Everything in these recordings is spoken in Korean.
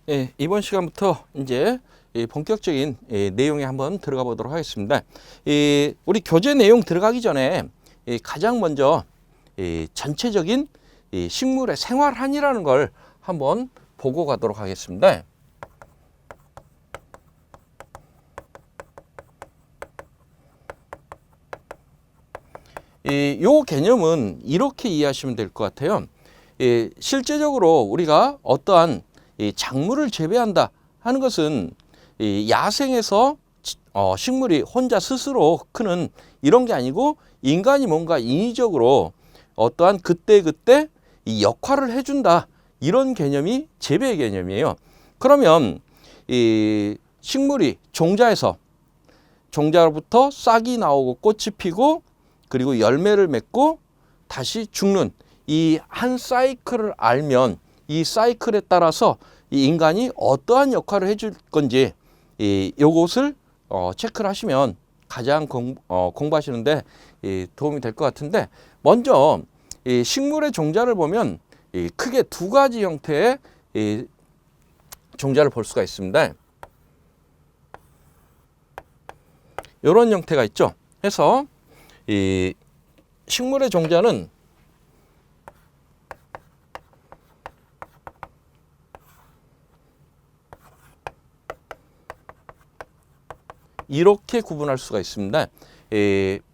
예, 이번 시간부터 이제 본격적인 내용에 한번 들어가 보도록 하겠습니다. 우리 교재 내용 들어가기 전에 가장 먼저 전체적인 식물의 생활한이라는 걸 한번 보고 가도록 하겠습니다. 요 개념은 이렇게 이해하시면 될 것 같아요. 실제적으로 우리가 어떠한 작물을 재배한다 하는 것은 야생에서 식물이 혼자 스스로 크는 이런 게 아니고 인간이 뭔가 인위적으로 어떠한 그때그때 이 역할을 해준다, 이런 개념이 재배의 개념이에요. 그러면 이 식물이 종자로부터 싹이 나오고 꽃이 피고 그리고 열매를 맺고 다시 죽는 이 한 사이클을 알면 이 사이클에 따라서 이 인간이 어떠한 역할을 해줄 건지 요것을 체크를 하시면 가장 공부하시는데 도움이 될 것 같은데, 먼저 이 식물의 종자를 보면 크게 두 가지 형태의 종자를 볼 수가 있습니다. 이런 형태가 있죠. 그래서 이 식물의 종자는 이렇게 구분할 수가 있습니다.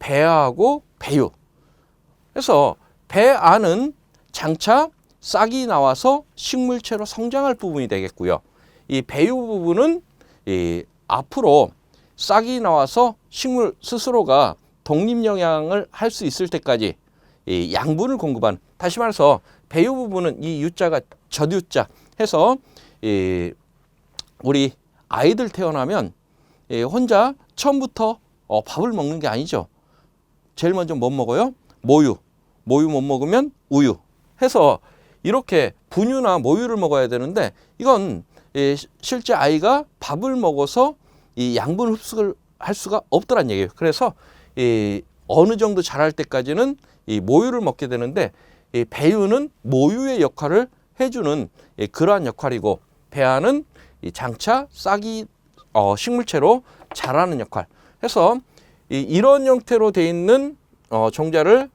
배하고 배유. 그래서 배 안은 장차 싹이 나와서 식물체로 성장할 부분이 되겠고요. 이 배유 부분은 앞으로 싹이 나와서 식물 스스로가 독립영양을 할 수 있을 때까지 양분을 공급하는, 다시 말해서 배유 부분은 이 유자가 젖유자 해서 우리 아이들 태어나면 혼자 처음부터 밥을 먹는 게 아니죠. 제일 먼저 뭐 먹어요? 모유 못 먹으면 우유 해서 이렇게 분유나 모유를 먹어야 되는데, 이건 실제 아이가 밥을 먹어서 이 양분 흡수를 할 수가 없더란 얘기예요. 그래서 어느 정도 자랄 때까지는 이 모유를 먹게 되는데, 이 배유는 모유의 역할을 해주는 그러한 역할이고, 배아는 이 장차 싹이 식물체로 자라는 역할. 해서 이런 형태로 되어 있는 종자를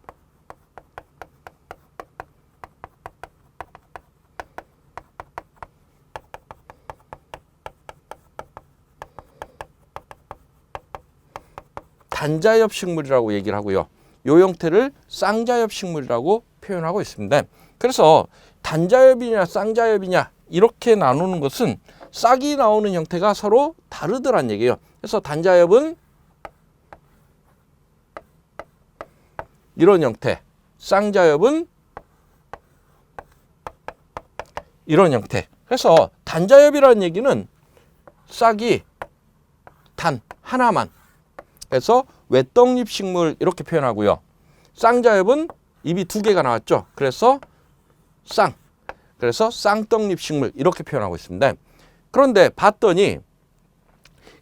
단자엽 식물이라고 얘기를 하고요. 이 형태를 쌍자엽 식물이라고 표현하고 있습니다. 그래서 단자엽이냐 쌍자엽이냐 이렇게 나누는 것은 싹이 나오는 형태가 서로 다르더란 얘기예요. 그래서 단자엽은 이런 형태, 쌍자엽은 이런 형태. 그래서 단자엽이라는 얘기는 싹이 단 하나만, 그래서 외떡잎 식물 이렇게 표현하고요. 쌍자엽은 잎이 두 개가 나왔죠. 그래서 쌍떡잎 식물 이렇게 표현하고 있습니다. 그런데 봤더니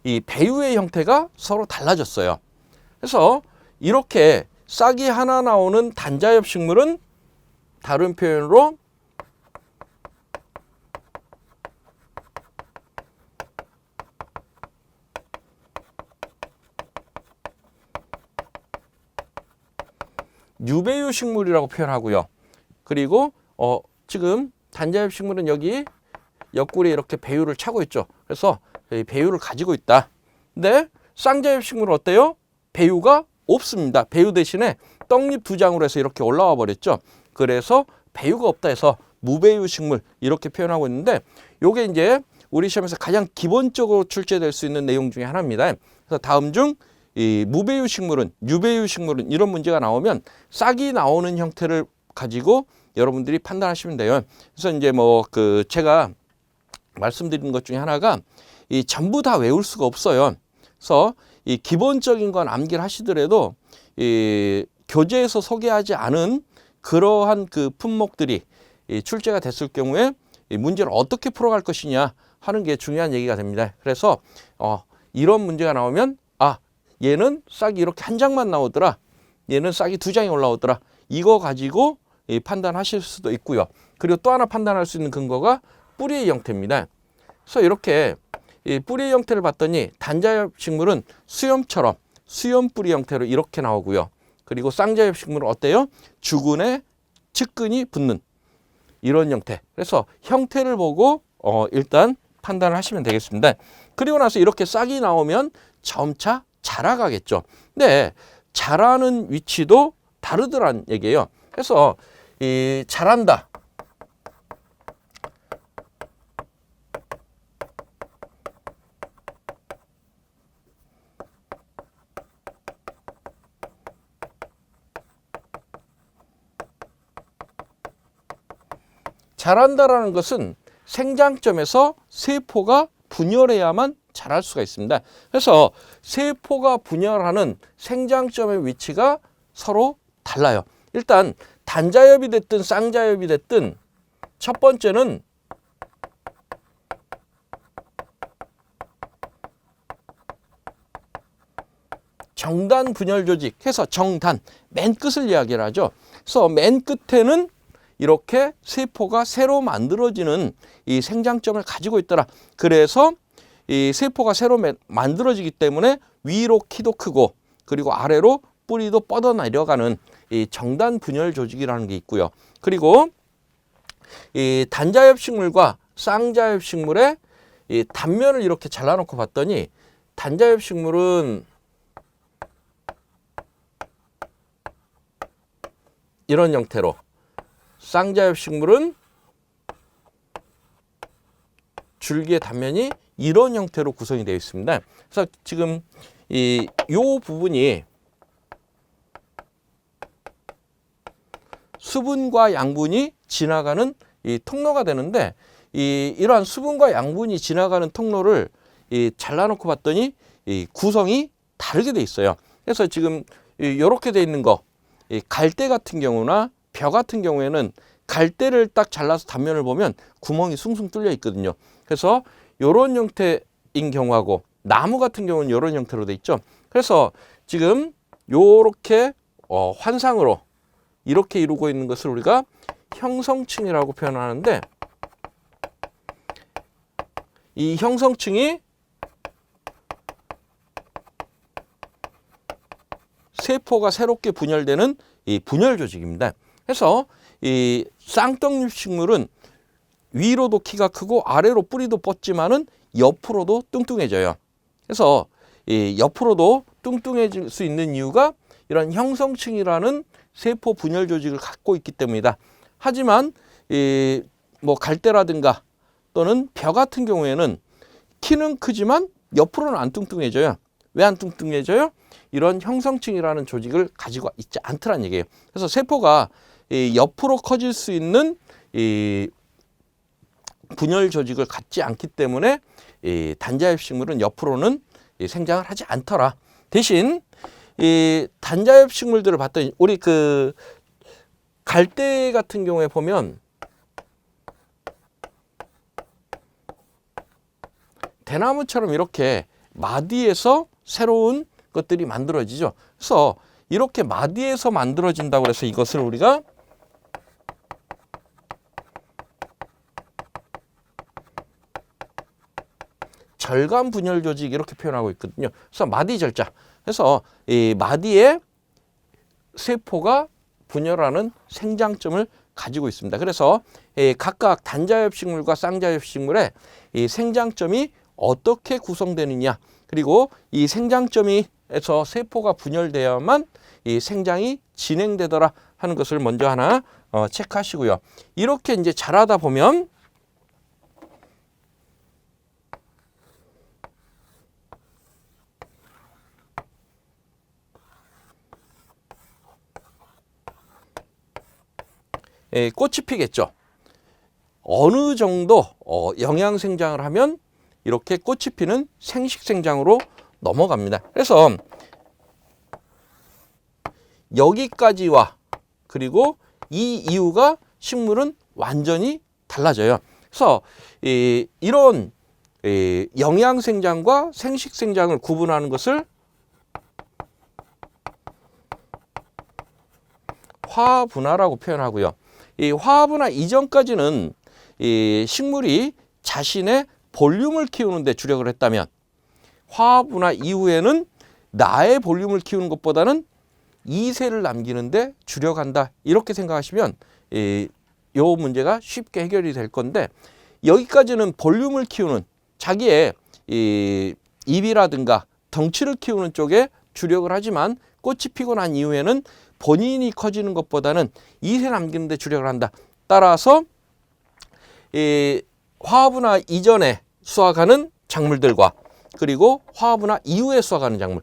이 배유의 형태가 서로 달라졌어요. 그래서 이렇게 싹이 하나 나오는 단자엽 식물은 다른 표현으로 유배유 식물이라고 표현하고요. 그리고 지금 단자엽 식물은 여기 옆구리에 이렇게 배유를 차고 있죠. 그래서 배유를 가지고 있다. 근데 쌍자엽 식물은 어때요? 배유가 없습니다. 배유 대신에 떡잎 두 장으로 해서 이렇게 올라와 버렸죠. 그래서 배유가 없다 해서 무배유 식물 이렇게 표현하고 있는데, 요게 이제 우리 시험에서 가장 기본적으로 출제될 수 있는 내용 중에 하나입니다. 그래서 다음 중 이 무배유 식물은, 유배유 식물은 이런 문제가 나오면 싹이 나오는 형태를 가지고 여러분들이 판단하시면 돼요. 그래서 이제 제가 말씀드린 것 중에 하나가 이 전부 다 외울 수가 없어요. 그래서 이 기본적인 건 암기를 하시더라도 이 교재에서 소개하지 않은 그러한 그 품목들이 출제가 됐을 경우에 이 문제를 어떻게 풀어갈 것이냐 하는 게 중요한 얘기가 됩니다. 그래서 이런 문제가 나오면 얘는 싹이 이렇게 한 장만 나오더라, 얘는 싹이 두 장이 올라오더라, 이거 가지고 판단하실 수도 있고요. 그리고 또 하나 판단할 수 있는 근거가 뿌리의 형태입니다. 그래서 이렇게 이 뿌리 형태를 봤더니 단자엽 식물은 수염처럼 수염 뿌리 형태로 이렇게 나오고요. 그리고 쌍자엽 식물은 어때요? 주근에 측근이 붙는 이런 형태. 그래서 형태를 보고 일단 판단을 하시면 되겠습니다. 그리고 나서 이렇게 싹이 나오면 점차 자라가겠죠. 근데 자라는 위치도 다르더란 얘기예요. 그래서 이 자란다. 자란다라는 것은 생장점에서 세포가 분열해야만 자랄 수가 있습니다. 그래서 세포가 분열하는 생장점의 위치가 서로 달라요. 일단 단자엽이 됐든 쌍자엽이 됐든 첫 번째는 정단 분열 조직 해서 정단, 맨 끝을 이야기를 하죠. 그래서 맨 끝에는 이렇게 세포가 새로 만들어지는 이 생장점을 가지고 있더라. 그래서 이 세포가 새로 만들어지기 때문에 위로 키도 크고 그리고 아래로 뿌리도 뻗어 내려가는 이 정단 분열 조직이라는 게 있고요. 그리고 이 단자엽 식물과 쌍자엽 식물의 이 단면을 이렇게 잘라놓고 봤더니 단자엽 식물은 이런 형태로, 쌍자엽 식물은 줄기의 단면이 이런 형태로 구성이 되어 있습니다. 그래서 지금 이 부분이 수분과 양분이 지나가는 이 통로가 되는데 이러한 수분과 양분이 지나가는 통로를 잘라놓고 봤더니 이 구성이 다르게 돼 있어요. 그래서 지금 이렇게 돼 있는 거, 갈대 같은 경우나 벼 같은 경우에는 갈대를 딱 잘라서 단면을 보면 구멍이 숭숭 뚫려 있거든요. 그래서 이런 형태인 경우하고 나무 같은 경우는 이런 형태로 돼 있죠. 그래서 지금 이렇게 환상으로 이렇게 이루고 있는 것을 우리가 형성층이라고 표현하는데, 이 형성층이 세포가 새롭게 분열되는 이 분열 조직입니다. 그래서 이 쌍떡잎 식물은 위로도 키가 크고 아래로 뿌리도 뻗지만은 옆으로도 뚱뚱해져요. 그래서 이 옆으로도 뚱뚱해질 수 있는 이유가 이런 형성층이라는 세포 분열 조직을 갖고 있기 때문이다. 하지만 뭐 갈대라든가 또는 벼 같은 경우에는 키는 크지만 옆으로는 안 뚱뚱해져요. 왜 안 뚱뚱해져요? 이런 형성층이라는 조직을 가지고 있지 않더란 얘기예요. 그래서 세포가 옆으로 커질 수 있는 분열 조직을 갖지 않기 때문에 단자엽 식물은 옆으로는 생장을 하지 않더라. 대신 이 단자엽 식물들을 봤더니 우리 그 갈대 같은 경우에 보면 대나무처럼 이렇게 마디에서 새로운 것들이 만들어지죠. 그래서 이렇게 마디에서 만들어진다고 해서 이것을 우리가 절간 분열 조직 이렇게 표현하고 있거든요. 그래서 마디 절자. 그래서 이 마디에 세포가 분열하는 생장점을 가지고 있습니다. 그래서 각각 단자엽 식물과 쌍자엽 식물의 이 생장점이 어떻게 구성되느냐, 그리고 이 생장점에서 세포가 분열되어야만 이 생장이 진행되더라 하는 것을 먼저 하나 체크하시고요. 이렇게 이제 자라다 보면 꽃이 피겠죠. 어느 정도 영양 생장을 하면 이렇게 꽃이 피는 생식 생장으로 넘어갑니다. 그래서 여기까지와 그리고 이 이후가 식물은 완전히 달라져요. 그래서 이런 영양 생장과 생식 생장을 구분하는 것을 화분화라고 표현하고요. 이 화분화 이전까지는 이 식물이 자신의 볼륨을 키우는데 주력을 했다면 화합부나 이후에는 나의 볼륨을 키우는 것보다는 2세를 남기는데 주력한다. 이렇게 생각하시면 이 문제가 쉽게 해결이 될 건데, 여기까지는 볼륨을 키우는 자기의 입이라든가 덩치를 키우는 쪽에 주력을 하지만 꽃이 피고 난 이후에는 본인이 커지는 것보다는 2세 남기는데 주력을 한다. 따라서 화합부나 이전에 수확하는 작물들과 그리고 화합부나 이후에 수확하는 작물,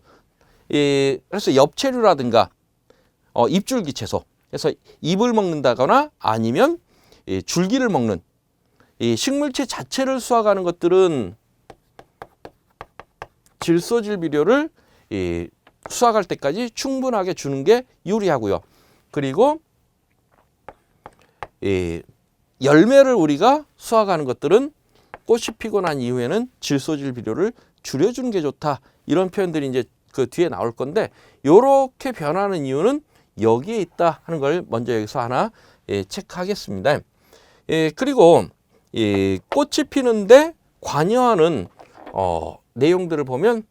그래서 엽채류라든가 잎줄기 채소, 그래서 잎을 먹는다거나 아니면 줄기를 먹는 이 식물체 자체를 수확하는 것들은 질소질 비료를 수확할 때까지 충분하게 주는 게 유리하고요. 그리고 열매를 우리가 수확하는 것들은 꽃이 피고 난 이후에는 질소질 비료를 줄여주는 게 좋다. 이런 표현들이 이제 그 뒤에 나올 건데, 요렇게 변하는 이유는 여기에 있다 하는 걸 먼저 여기서 하나 체크하겠습니다. 그리고 꽃이 피는데 관여하는 내용들을 보면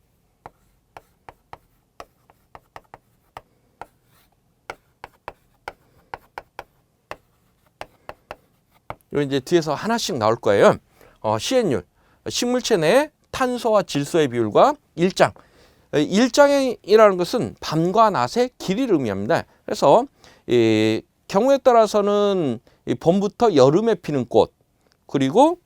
요 이제 뒤에서 하나씩 나올 거예요. 시엔율, 식물체 내 탄소와 질소의 비율과 일장. 일장이라는 것은 밤과 낮의 길이를 의미합니다. 그래서 경우에 따라서는 봄부터 여름에 피는 꽃, 그리고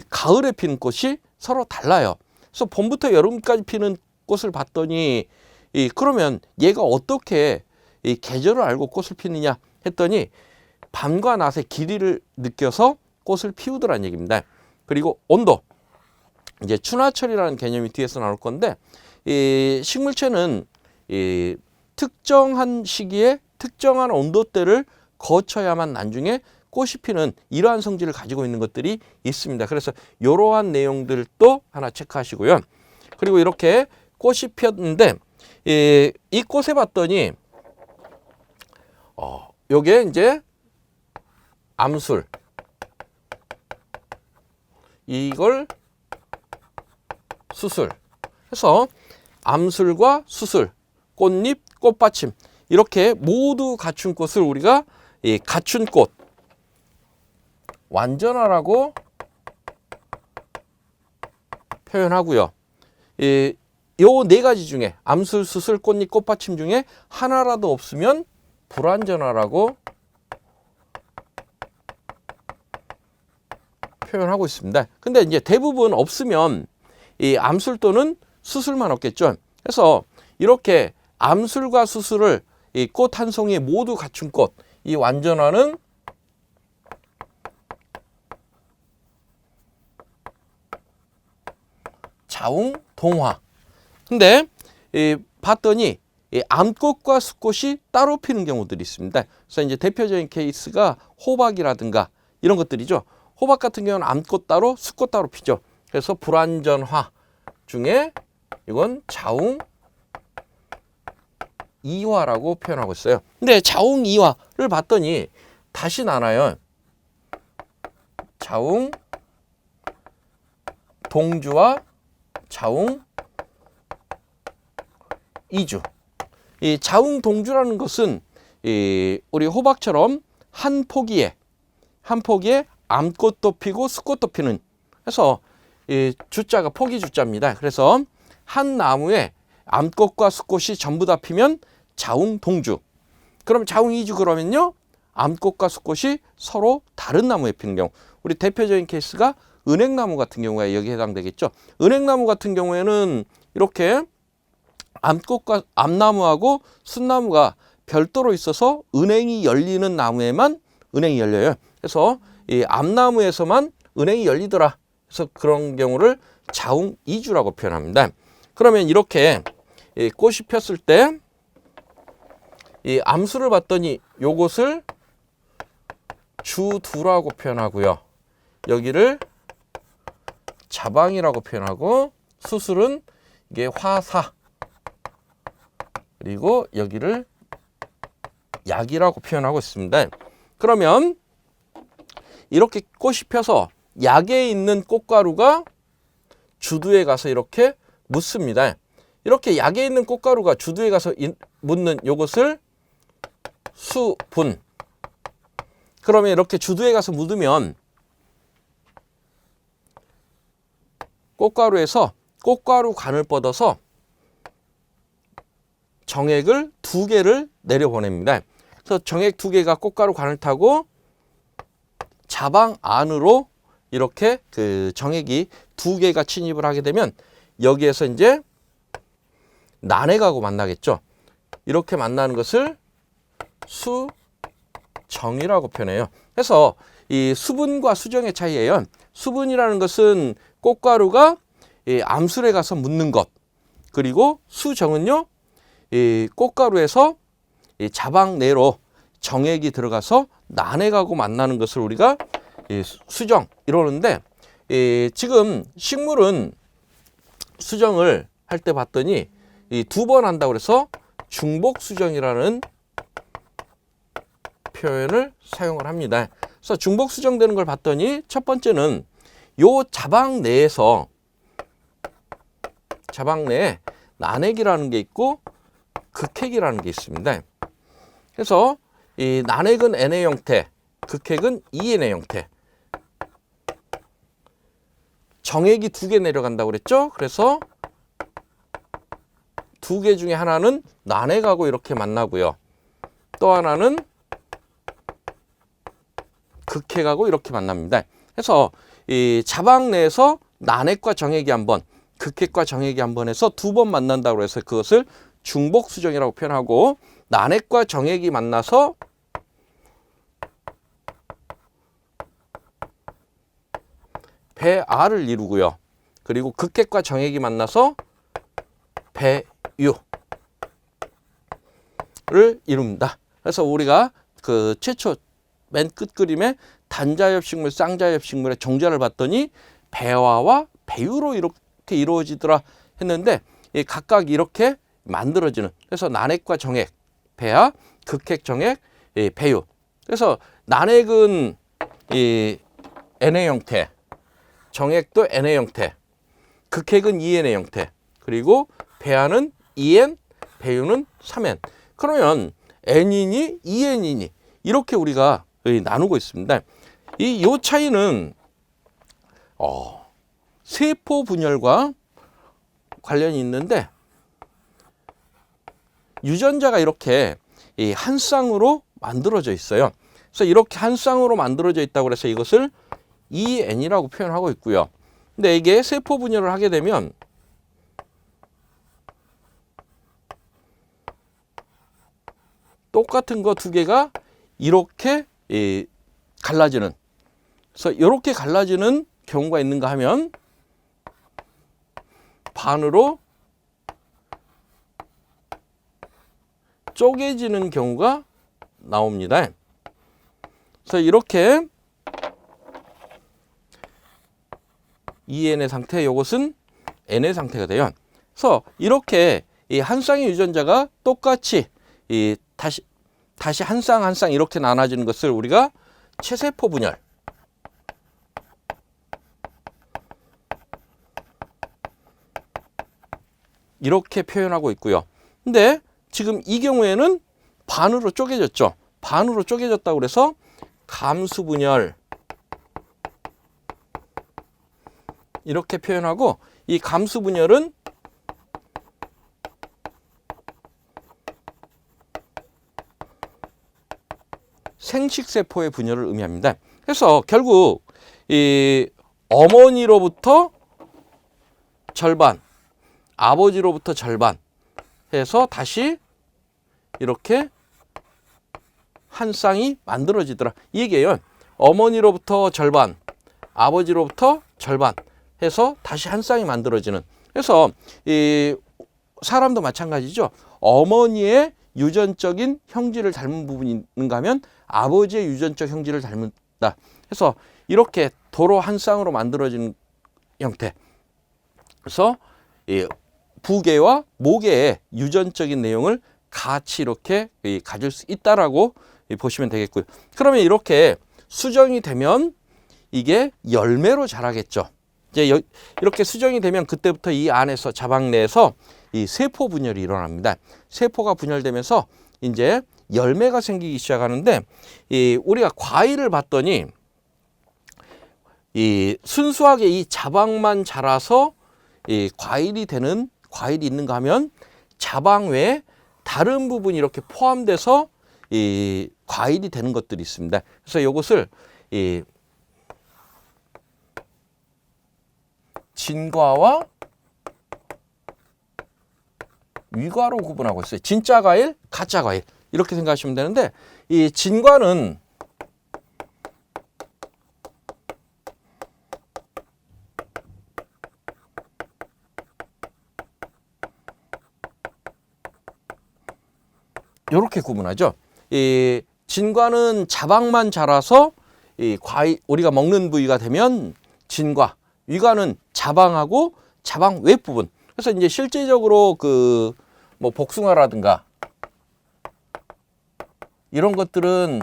가을에 피는 꽃이 서로 달라요. 그래서 봄부터 여름까지 피는 꽃을 봤더니 그러면 얘가 어떻게 계절을 알고 꽃을 피느냐 했더니 밤과 낮의 길이를 느껴서 꽃을 피우더라는 얘기입니다. 그리고 온도, 이제 춘하철이라는 개념이 뒤에서 나올 건데, 식물체는 특정한 시기에 특정한 온도대를 거쳐야만 나중에 꽃이 피는 이러한 성질을 가지고 있는 것들이 있습니다. 그래서 이러한 내용들도 하나 체크하시고요. 그리고 이렇게 꽃이 피었는데 이 꽃에 봤더니 요게 이제 암술, 이걸 수술. 그래서 암술과 수술, 꽃잎, 꽃받침 이렇게 모두 갖춘 꽃을 우리가 갖춘 꽃, 완전화라고 표현하고요. 요 네 가지 중에 암술, 수술, 꽃잎, 꽃받침 중에 하나라도 없으면 불완전화라고 표현하고 있습니다. 근데 이제 대부분 없으면 이 암술 또는 수술만 없겠죠. 그래서 이렇게 암술과 수술을 이 꽃 한 송이에 모두 갖춘 꽃, 이 완전화는 자웅동화. 근데 봤더니 암꽃과 수꽃이 따로 피는 경우들이 있습니다. 그래서 이제 대표적인 케이스가 호박이라든가 이런 것들이죠. 호박 같은 경우는 암꽃 따로, 수꽃 따로 피죠. 그래서 불완전화 중에 이건 자웅이화라고 표현하고 있어요. 근데 자웅이화를 봤더니 다시 나눠요. 자웅동주와 자웅이주. 이 자웅동주라는 것은 우리 호박처럼 한 포기에 암꽃도 피고 수꽃도 피는, 그래서 주자가 포기 주자입니다. 그래서 한 나무에 암꽃과 수꽃이 전부 다 피면 자웅동주. 그럼 자웅이주 그러면요, 암꽃과 수꽃이 서로 다른 나무에 피는 경우. 우리 대표적인 케이스가 은행나무 같은 경우가 여기 해당되겠죠. 은행나무 같은 경우에는 이렇게 암나무하고 숫나무가 별도로 있어서 은행이 열리는 나무에만 은행이 열려요. 그래서 이 암나무에서만 은행이 열리더라. 그래서 그런 경우를 자웅이주라고 표현합니다. 그러면 이렇게 꽃이 폈을 때 이 암수를 봤더니 요것을 주두라고 표현하고요. 여기를 자방이라고 표현하고, 수술은 이게 화사, 그리고 여기를 약이라고 표현하고 있습니다. 그러면 이렇게 꽃이 펴서 약에 있는 꽃가루가 주두에 가서 이렇게 묻습니다. 이렇게 약에 있는 꽃가루가 주두에 가서 묻는 요것을 수분. 그러면 이렇게 주두에 가서 묻으면 꽃가루에서 꽃가루 관을 뻗어서 정액을 2개를 내려보냅니다. 그래서 정액 2개가 꽃가루 관을 타고 자방 안으로 이렇게 그 정액이 2개가 침입을 하게 되면 여기에서 이제 난액하고 만나겠죠. 이렇게 만나는 것을 수정이라고 표현해요. 그래서 이 수분과 수정의 차이예요. 수분이라는 것은 꽃가루가 이 암술에 가서 묻는 것. 그리고 수정은요, 이 꽃가루에서 이 자방 내로 정액이 들어가서 난액하고 만나는 것을 우리가 이 수정 이러는데, 지금 식물은 수정을 할 때 봤더니 이 2번 한다고 그래서 중복 수정이라는 표현을 사용을 합니다. 그래서 중복 수정되는 걸 봤더니 첫 번째는 요 자방 내에서 자방 내에 난액이라는 게 있고 극핵이라는 게 있습니다. 그래서 이 난액은 NA 형태, 극핵은 ENA 형태. 정액이 2개 내려간다고 그랬죠? 그래서 2개 중에 하나는 난액하고 이렇게 만나고요. 또 하나는 극핵하고 이렇게 만납니다. 그래서 이 자방 내에서 난액과 정액이 한 번, 극핵과 정액이 한 번 해서 2번 만난다고 해서 그것을 중복 수정이라고 표현하고, 난액과 정액이 만나서 배아를 이루고요. 그리고 극핵과 정액이 만나서 배유를 이룹니다. 그래서 우리가 그 최초 맨 끝 그림에 단자엽식물, 쌍자엽식물의 종자를 봤더니 배화와 배유로 이렇게 이루어지더라 했는데, 각각 이렇게 만들어지는, 그래서 난액과 정액, 배화, 극핵, 정액, 배유. 그래서 난액은 이 NA 형태, 정액도 NA 형태, 극핵은 ENA 형태, 그리고 배화는 EN, 배유는 3N. 그러면 N이니 EN이니 이렇게 우리가 나누고 있습니다. 요 차이는 세포 분열과 관련이 있는데, 유전자가 이렇게 한 쌍으로 만들어져 있어요. 그래서 이렇게 한 쌍으로 만들어져 있다고 해서 이것을 EN이라고 표현하고 있고요. 근데 이게 세포 분열을 하게 되면 똑같은 거 2개가 이렇게 갈라지는, 그래서 이렇게 갈라지는 경우가 있는가 하면 반으로 쪼개지는 경우가 나옵니다. 그래서 이렇게 EN의 상태, 이것은 N의 상태가 돼요. 그래서 이렇게 이 한 쌍의 유전자가 똑같이 다시 한 쌍 한 쌍 이렇게 나눠지는 것을 우리가 체세포 분열, 이렇게 표현하고 있고요. 근데 지금 이 경우에는 반으로 쪼개졌죠. 반으로 쪼개졌다고 그래서 감수 분열 이렇게 표현하고, 이 감수 분열은 생식세포의 분열을 의미합니다. 그래서 결국 이 어머니로부터 절반, 아버지로부터 절반 해서 다시 이렇게 한 쌍이 만들어지더라. 이 얘기예요. 어머니로부터 절반, 아버지로부터 절반 해서 다시 한 쌍이 만들어지는. 그래서 이 사람도 마찬가지죠. 어머니의 유전적인 형질을 닮은 부분이 있는가 하면 아버지의 유전적 형질을 닮는다. 그래서 이렇게 도로 한 쌍으로 만들어진 형태. 그래서 이 부계와 모계의 유전적인 내용을 같이 이렇게 가질 수 있다라고 보시면 되겠고요. 그러면 이렇게 수정이 되면 이게 열매로 자라겠죠. 이제 이렇게 수정이 되면 그때부터 이 안에서 자방 내에서 이 세포 분열이 일어납니다. 세포가 분열되면서 이제 열매가 생기기 시작하는데 우리가 과일을 봤더니 이 순수하게 이 자방만 자라서 이 과일이 있는가 하면 자방 외에 다른 부분이 이렇게 포함돼서 이 과일이 되는 것들이 있습니다. 그래서 이것을 이 진과와 위과로 구분하고 있어요. 진짜 과일, 가짜 과일 이렇게 생각하시면 되는데 이 진과는 이렇게 구분하죠. 이 진과는 자방만 자라서 이 과일 우리가 먹는 부위가 되면 진과, 위과는 자방하고 자방 윗부분. 그래서 이제 실제적으로 그 뭐 복숭아라든가 이런 것들은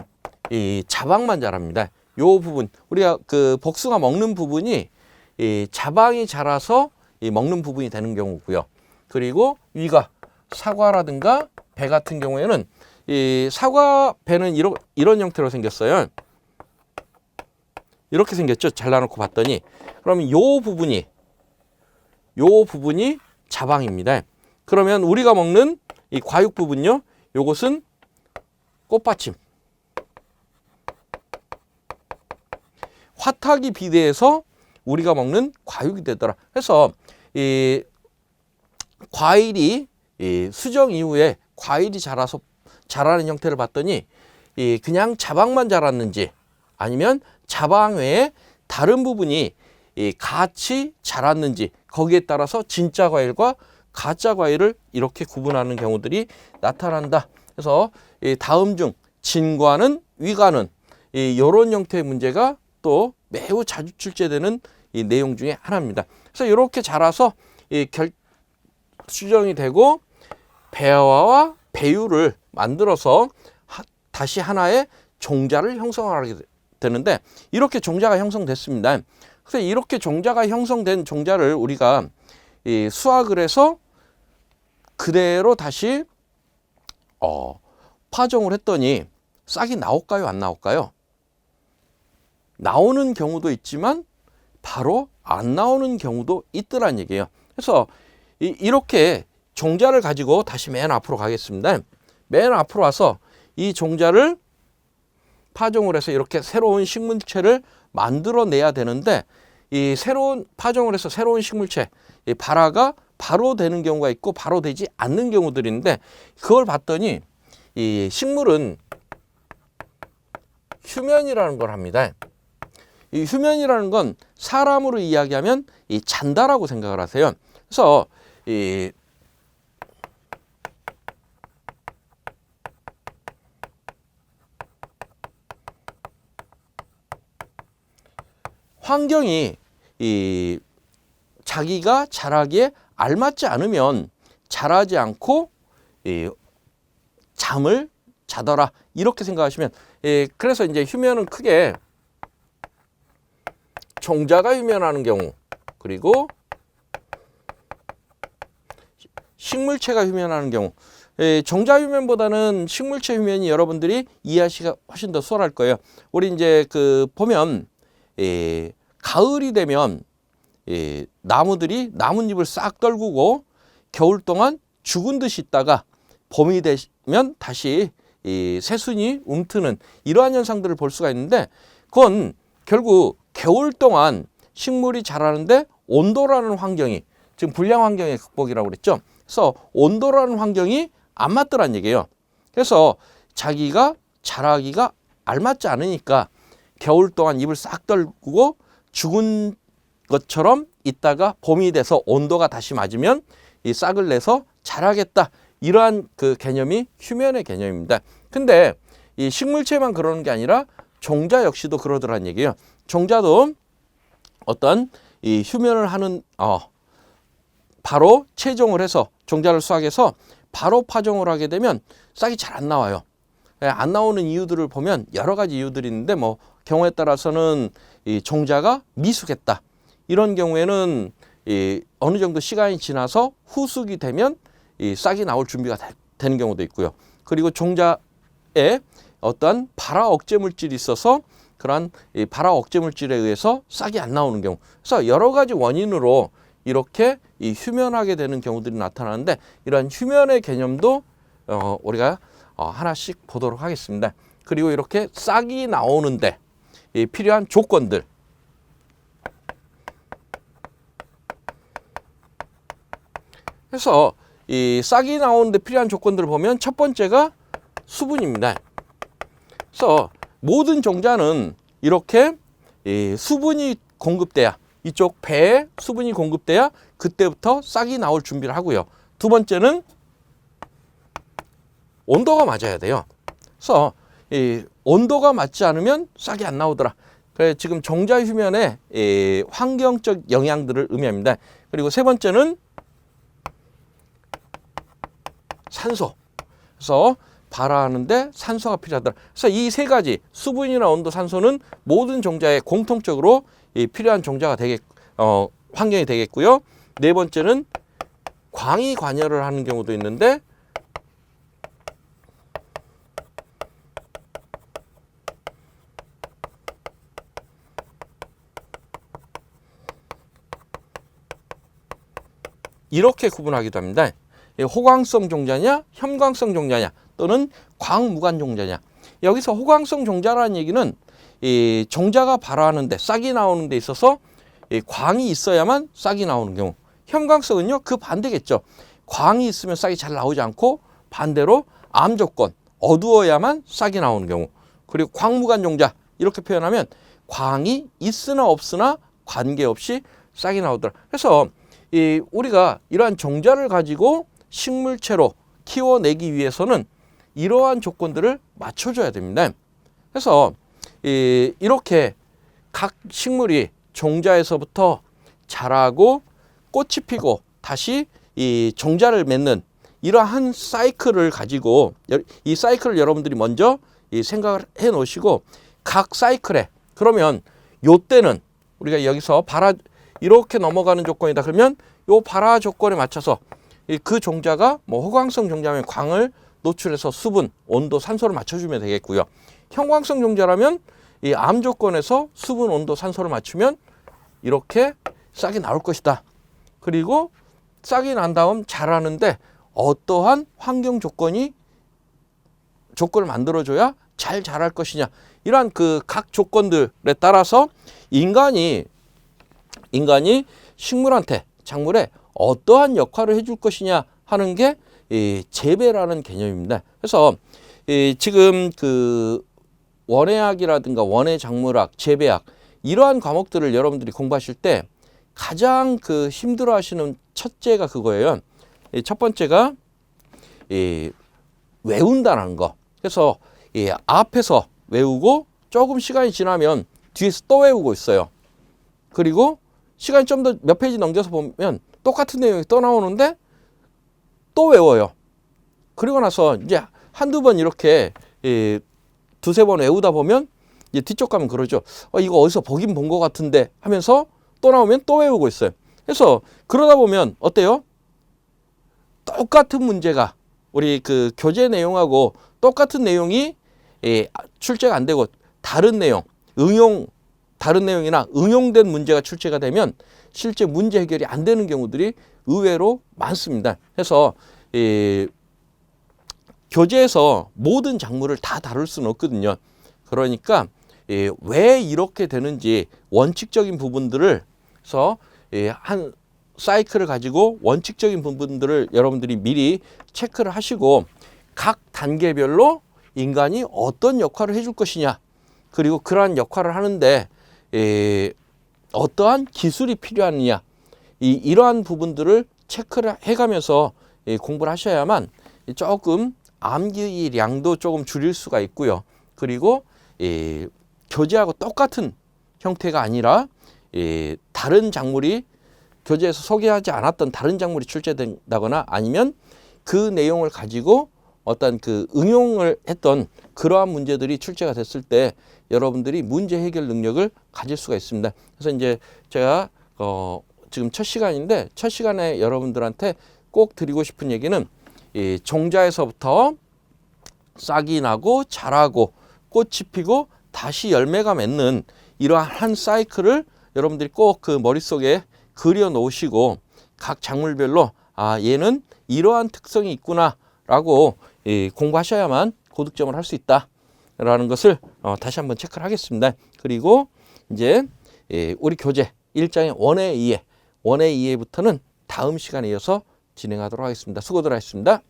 이 자방만 자랍니다. 요 부분 우리가 그 복숭아 먹는 부분이 이 자방이 자라서 이 먹는 부분이 되는 경우고요. 그리고 위가 사과라든가 배 같은 경우에는 이 사과 배는 이런 형태로 생겼어요. 이렇게 생겼죠. 잘라놓고 봤더니 그러면 요 부분이 자방입니다. 그러면 우리가 먹는 이 과육 부분요. 요것은 꽃받침. 화탁이 비대해서 우리가 먹는 과육이 되더라. 그래서 이 과일이 이 수정 이후에 과일이 자라는 형태를 봤더니 이 그냥 자방만 자랐는지 아니면 자방 외에 다른 부분이 이 같이 자랐는지 거기에 따라서 진짜 과일과 가짜 과일을 이렇게 구분하는 경우들이 나타난다. 그래서 이 다음 중 진과는 위과는 이런 형태의 문제가 또 매우 자주 출제되는 이 내용 중에 하나입니다. 그래서 이렇게 자라서 이 수정이 되고 배화와 배유를 만들어서 다시 하나의 종자를 형성하게 되는데 이렇게 종자가 형성됐습니다. 그래서 이렇게 종자가 형성된 종자를 우리가 이 수확을 해서 그대로 다시 파종을 했더니 싹이 나올까요? 안 나올까요? 나오는 경우도 있지만 바로 안 나오는 경우도 있더란 얘기예요. 그래서 이렇게 종자를 가지고 다시 맨 앞으로 가겠습니다. 맨 앞으로 와서 이 종자를 파종을 해서 이렇게 새로운 식물체를 만들어내야 되는데 이 새로운 파종을 해서 새로운 식물체, 이 발화가 바로 되는 경우가 있고 바로 되지 않는 경우들이 있는데 그걸 봤더니 이 식물은 휴면이라는 걸 합니다. 이 휴면이라는 건 사람으로 이야기하면 이 잔다라고 생각을 하세요. 그래서 이 환경이 이 자기가 자라기에 알맞지 않으면 자라지 않고 잠을 자더라 이렇게 생각하시면 그래서 이제 휴면은 크게 종자가 휴면하는 경우 그리고 식물체가 휴면하는 경우 종자 휴면보다는 식물체 휴면이 여러분들이 이해하시기가 훨씬 더 수월할 거예요. 우리 이제 그 보면 가을이 되면 나무들이 나뭇잎을 싹 떨구고 겨울 동안 죽은 듯이 있다가 봄이 되면 다시 새순이 움트는 이러한 현상들을 볼 수가 있는데 그건 결국 겨울 동안 식물이 자라는데 온도라는 환경이 지금 불량 환경의 극복이라고 그랬죠. 그래서 온도라는 환경이 안 맞더란 얘기예요. 그래서 자기가 자라기가 알맞지 않으니까 겨울 동안 잎을 싹 떨구고 죽은 것처럼 있다가 봄이 돼서 온도가 다시 맞으면 이 싹을 내서 자라겠다. 이러한 그 개념이 휴면의 개념입니다. 근데 이 식물체만 그러는 게 아니라 종자 역시도 그러더란 얘기예요. 종자도 어떤 이 휴면을 하는 바로 채종을 해서 종자를 수확해서 바로 파종을 하게 되면 싹이 잘 안 나와요. 안 나오는 이유들을 보면 여러 가지 이유들이 있는데 뭐 경우에 따라서는 이 종자가 미숙했다. 이런 경우에는 어느 정도 시간이 지나서 후숙이 되면 싹이 나올 준비가 되는 경우도 있고요. 그리고 종자에 어떠한 발화 억제 물질이 있어서 그러한 발화 억제 물질에 의해서 싹이 안 나오는 경우. 그래서 여러 가지 원인으로 이렇게 휴면하게 되는 경우들이 나타나는데, 이러한 휴면의 개념도 우리가 하나씩 보도록 하겠습니다. 그리고 이렇게 싹이 나오는데 필요한 조건들. 그래서 이 싹이 나오는데 필요한 조건들을 보면 첫 번째가 수분입니다. 그래서 모든 종자는 이렇게 수분이 공급돼야, 이쪽 배에 수분이 공급돼야 그때부터 싹이 나올 준비를 하고요. 두 번째는 온도가 맞아야 돼요. 그래서 온도가 맞지 않으면 싹이 안 나오더라. 그래 지금 종자 휴면의 환경적 영향들을 의미합니다. 그리고 세 번째는 산소. 그래서 발화하는데 산소가 필요하더라. 그래서 이 세 가지 수분이나 온도, 산소는 모든 종자에 공통적으로 필요한 종자가 환경이 되겠고요. 네 번째는 광이 관여를 하는 경우도 있는데, 이렇게 구분하기도 합니다. 호광성 종자냐, 혐광성 종자냐, 또는 광무관 종자냐. 여기서 호광성 종자라는 얘기는 이 종자가 발화하는데, 싹이 나오는 데 있어서 광이 있어야만 싹이 나오는 경우. 혐광성은요, 그 반대겠죠. 광이 있으면 싹이 잘 나오지 않고 반대로 암 조건, 어두워야만 싹이 나오는 경우. 그리고 광무관 종자, 이렇게 표현하면 광이 있으나 없으나 관계없이 싹이 나오더라. 그래서 우리가 이러한 종자를 가지고 식물체로 키워내기 위해서는 이러한 조건들을 맞춰줘야 됩니다. 그래서 이렇게 각 식물이 종자에서부터 자라고 꽃이 피고 다시 이 종자를 맺는 이러한 사이클을 가지고, 이 사이클을 여러분들이 먼저 생각을 해 놓으시고, 각 사이클에 그러면 요때는 우리가 여기서 이렇게 넘어가는 조건이다 그러면 요 발화 조건에 맞춰서 그 종자가 뭐 호광성 종자면 광을 노출해서 수분, 온도, 산소를 맞춰주면 되겠고요. 혐광성 종자라면 이 암 조건에서 수분, 온도, 산소를 맞추면 이렇게 싹이 나올 것이다. 그리고 싹이 난 다음 자라는데 어떠한 환경 조건을 만들어줘야 잘 자랄 것이냐. 이러한 그 각 조건들에 따라서 인간이 식물한테, 작물에 어떠한 역할을 해줄 것이냐 하는 게 재배라는 개념입니다. 그래서 지금 그 원예학이라든가 원예작물학, 재배학, 이러한 과목들을 여러분들이 공부하실 때 가장 그 힘들어하시는 첫째가 그거예요. 첫 번째가 외운다는 거. 그래서 앞에서 외우고 조금 시간이 지나면 뒤에서 또 외우고 있어요. 그리고 시간이 좀 더 몇 페이지 넘겨서 보면 똑같은 내용이 또 나오는데 또 외워요. 그리고 나서 이제 한두 번 이렇게 두세 번 외우다 보면 이제 뒤쪽 가면 그러죠. 이거 어디서 보긴 본 것 같은데 하면서 또 나오면 또 외우고 있어요. 그래서 그러다 보면 어때요? 똑같은 문제가 우리 그 교재 내용하고 똑같은 내용이 출제가 안 되고 다른 내용, 다른 내용이나 응용된 문제가 출제가 되면 실제 문제 해결이 안 되는 경우들이 의외로 많습니다. 그래서 교재에서 모든 작물을 다 다룰 수는 없거든요. 그러니까 왜 이렇게 되는지 원칙적인 부분들을 그래서 한 사이클을 가지고 원칙적인 부분들을 여러분들이 미리 체크를 하시고 각 단계별로 인간이 어떤 역할을 해줄 것이냐, 그리고 그러한 역할을 하는데 어떠한 기술이 필요하느냐, 이러한 부분들을 체크를 해가면서 공부를 하셔야만 조금 암기량도 조금 줄일 수가 있고요. 그리고 교재하고 똑같은 형태가 아니라 다른 작물이 교재에서 소개하지 않았던 다른 작물이 출제된다거나 아니면 그 내용을 가지고 어떤 그 응용을 했던 그러한 문제들이 출제가 됐을 때 여러분들이 문제 해결 능력을 가질 수가 있습니다. 그래서 이제 제가 지금 첫 시간인데 첫 시간에 여러분들한테 꼭 드리고 싶은 얘기는 이 종자에서부터 싹이 나고 자라고 꽃이 피고 다시 열매가 맺는 이러한 한 사이클을 여러분들이 꼭 그 머릿속에 그려 놓으시고 각 작물별로 얘는 이러한 특성이 있구나 라고 공부하셔야만 고득점을 할 수 있다 라는 것을 다시 한번 체크를 하겠습니다. 그리고 이제 우리 교재 1장의 원의 이해, 원의 이해부터는 다음 시간에 이어서 진행하도록 하겠습니다. 수고들 하셨습니다.